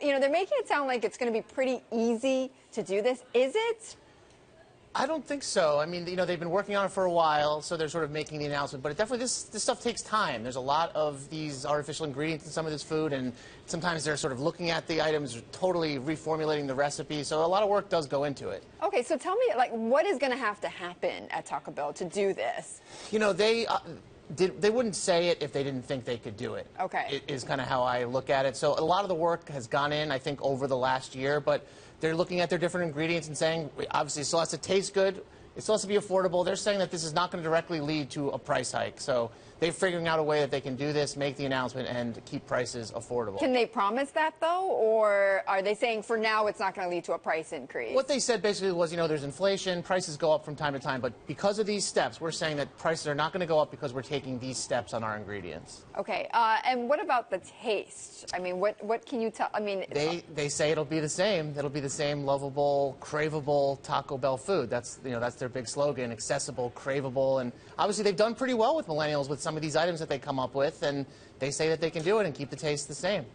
they're making it sound like it's going to be pretty easy to do this. Is it? I don't think so. I mean, they've been working on it for a while, so they're sort of making the announcement. But definitely, this stuff takes time. There's a lot of these artificial ingredients in some of this food, and sometimes they're sort of looking at the items, totally reformulating the recipe. So a lot of work does go into it. Okay, so tell me, what is going to have to happen at Taco Bell to do this? They wouldn't say it if they didn't think they could do it. Okay. Is kind of how I look at it. So a lot of the work has gone in, I think, over the last year, but they're looking at their different ingredients and saying, obviously, it still has to taste good. It still has to be affordable. They're saying that this is not going to directly lead to a price hike. So they're figuring out a way that they can do this, make the announcement, and keep prices affordable. Can they promise that, though? Or are they saying for now it's not going to lead to a price increase? What they said basically was, there's inflation, prices go up from time to time, but because of these steps, we're saying that prices are not going to go up because we're taking these steps on our ingredients. Okay, and what about the taste? I mean, what can you tell? I mean, they say it'll be the same. It'll be the same lovable, craveable Taco Bell food. That's their big slogan: accessible, craveable, and obviously they've done pretty well with millennials with some of these items that they come up with, and they say that they can do it and keep the taste the same.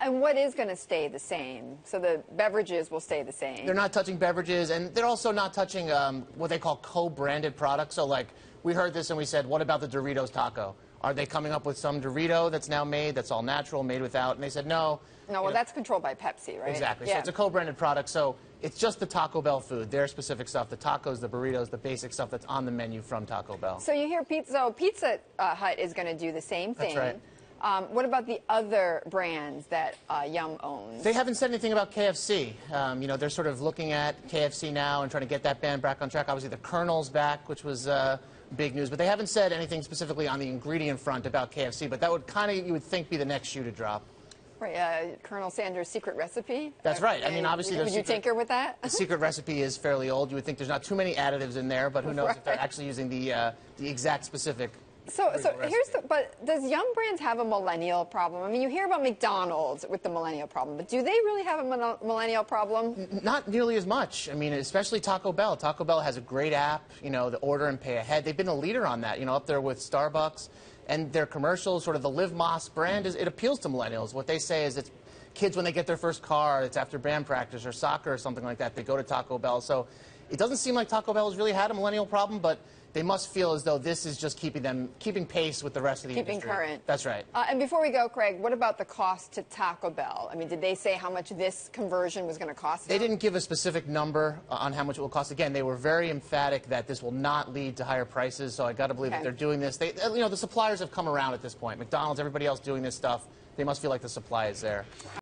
And what is going to stay the same? So the beverages will stay the same. They're not touching beverages, and they're also not touching what they call co-branded products. So, like, we heard this and we said, what about the Doritos taco? Are they coming up with some Dorito that's now made, that's all natural, made without? And they said, no. No, well, that's controlled by Pepsi, right? Exactly. Yeah. So it's a co-branded product. So it's just the Taco Bell food, their specific stuff, the tacos, the burritos, the basic stuff that's on the menu from Taco Bell. So you hear Pizza Hut is going to do the same thing. That's right. What about the other brands that Yum owns? They haven't said anything about KFC. They're sort of looking at KFC now and trying to get that brand back on track. Obviously, the Colonel's back, which was big news. But they haven't said anything specifically on the ingredient front about KFC. But that would kind of, you would think, be the next shoe to drop. Right, Colonel Sanders' secret recipe? That's right. I mean, obviously, would you tinker with that? The secret recipe is fairly old. You would think there's not too many additives in there, but who knows if they're actually using the exact specific. So but does Yum Brands have a millennial problem? I mean, you hear about McDonald's with the millennial problem, but do they really have a millennial problem? Not nearly as much. I mean, especially Taco Bell. Taco Bell has a great app, the order and pay ahead. They've been a leader on that, up there with Starbucks. And their commercials, sort of the Live Moss brand, it appeals to millennials. What they say is it's kids when they get their first car, it's after band practice or soccer or something like that, they go to Taco Bell. So it doesn't seem like Taco Bell has really had a millennial problem, but they must feel as though this is just keeping pace with the rest of the industry. Keeping current. That's right. And before we go, Craig, what about the cost to Taco Bell? I mean, did they say how much this conversion was going to cost them? They didn't give a specific number on how much it will cost. Again, they were very emphatic that this will not lead to higher prices, so I got to believe that they're doing this. The suppliers have come around at this point. McDonald's, everybody else doing this stuff, they must feel like the supply is there.